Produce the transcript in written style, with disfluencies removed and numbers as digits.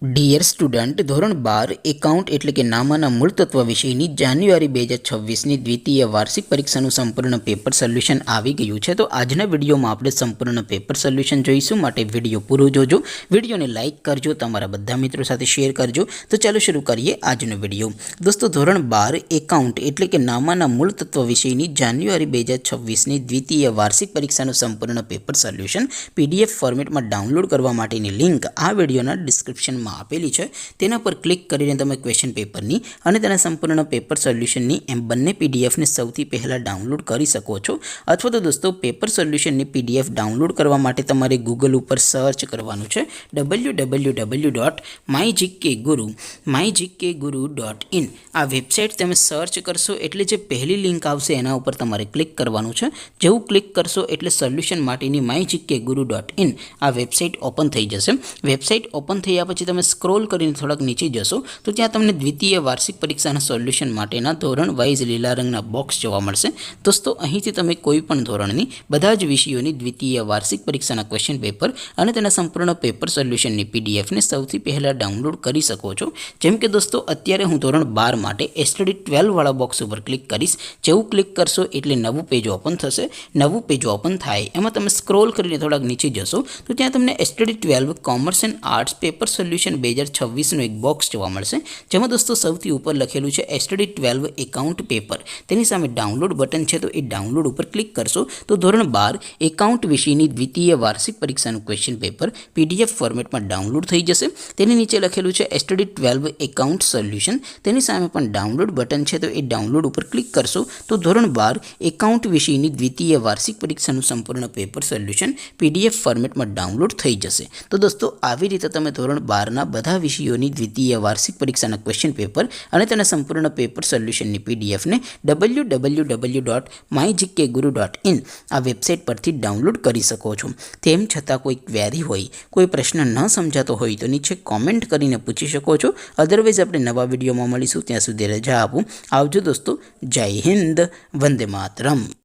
Dear student, ધોરણ 12 account એટલે કે નામાના મૂળ તત્વ વિષયની જાન્યુઆરી 2026ની દ્વિતીય વાર્ષિક પરીક્ષાનું સંપૂર્ણ પેપર સોલ્યુશન આવી ગયું છે। તો આજના વિડીયોમાં આપણે સંપૂર્ણ પેપર સોલ્યુશન જોઈશું, માટે વિડીયો પૂરો જોજો, વિડીયોને લાઇક કરજો, તમારા બધા મિત્રો સાથે શેર કરજો। તો ચાલો શરૂ કરીએ આજનો વિડીયો। દોસ્તો, ધોરણ 12 એકાઉન્ટ એટલે કે નામાના મૂળ તત્વ વિષયની જાન્યુઆરી 2026ની દ્વિતીય વાર્ષિક પરીક્ષાનું સંપૂર્ણ પેપર સોલ્યુશન PDF ફોર્મેટમાં ડાઉનલોડ કરવા માટેની લિંક આ વિડીયોના ડિસ્ક્રિપ્શનમાં આપેલી છે। તેના પર ક્લિક કરીને તમે ક્વેશ્ચન પેપરની અને તેના સંપૂર્ણ પેપર સોલ્યુશનની એમ બંને પીડીએફને સૌથી પહેલાં ડાઉનલોડ કરી શકો છો। અથવા તો દોસ્તો, પેપર સોલ્યુશનની PDF ડાઉનલોડ કરવા માટે તમારે ગૂગલ ઉપર સર્ચ કરવાનું છે www.mygkguru.in। આ વેબસાઇટ તમે સર્ચ કરશો એટલે જે પહેલી લિંક આવશે એના ઉપર તમારે ક્લિક કરવાનું છે। જેવું ક્લિક કરશો એટલે સોલ્યુશન માટેની mygkguru.in આ વેબસાઇટ ઓપન થઈ જશે। વેબસાઇટ ઓપન થયા પછી તમે સ્ક્રોલ કરીને થોડાક નીચે જશો તો ત્યાં તમને દ્વિતીય વાર્ષિક પરીક્ષાના સોલ્યુશન માટેના ધોરણ વાઇઝ લીલા રંગના બોક્સ જોવા મળશે। દોસ્તો, અહીંથી તમે કોઈ પણ ધોરણની બધા જ વિષયોની દ્વિતીય વાર્ષિક પરીક્ષાના ક્વેશ્ચન પેપર અને તેના સંપૂર્ણ પેપર સોલ્યુશનની પીડીએફને સૌથી પહેલાં ડાઉનલોડ કરી શકો છો। જેમ કે દોસ્તો, અત્યારે હું ધોરણ 12 માટે STD 12 વાળા બોક્સ ઉપર ક્લિક કરીશ। જેવું ક્લિક કરશો એટલે નવું પેજ ઓપન થશે। નવું પેજ ઓપન થાય એમાં તમે સ્ક્રોલ કરીને થોડાક નીચે જશો તો ત્યાં તમને STD 12 commerce and arts paper solution 2026નું એક બોક્સ જોવા મળશે, જેમાં દોસ્તો સૌથી ઉપર લખેલું છે STD 12 એકાઉન્ટ પેપર। તેની સામે ડાઉનલોડ બટન છે, તો એ ડાઉનલોડ ઉપર ક્લિક કરશો તો ધોરણ 12 એકાઉન્ટ વિષયની દ્વિતીય વાર્ષિક પરીક્ષાનું ક્વેશ્ચન પેપર PDF ફોર્મેટમાં ડાઉનલોડ થઈ જશે। તેની નીચે લખેલું છે STD 12 એકાઉન્ટ સોલ્યુશન, તેની સામે પણ ડાઉનલોડ બટન છે, તો એ ડાઉનલોડ ઉપર ક્લિક કરશો તો ધોરણ 12 એકાઉન્ટ વિષયની દ્વિતીય વાર્ષિક પરીક્ષાનું સંપૂર્ણ પેપર સોલ્યુશન PDF ફોર્મેટમાં ડાઉનલોડ થઈ જશે। તો દોસ્તો, આવી રીતે તમે ધોરણ 12ના બધા વિષયોની દ્વિતીય વાર્ષિક પરીક્ષાના ક્વેશ્ચન પેપર અને તેના સંપૂર્ણ પેપર સોલ્યુશનની પીડીએફને www.mygkguru.in આ વેબસાઇટ પરથી ડાઉનલોડ કરી શકો છો। તેમ છતાં કોઈ ક્વેરી હોય, કોઈ પ્રશ્ન ન સમજાતો હોય તો નીચે કોમેન્ટ કરીને પૂછી શકો છો। અદરવાઇઝ આપણે નવા વિડીયોમાં મળીશું, ત્યાં સુધી રજા આપું। આવજો દોસ્તો, જય હિન્દ, વંદે માતરમ।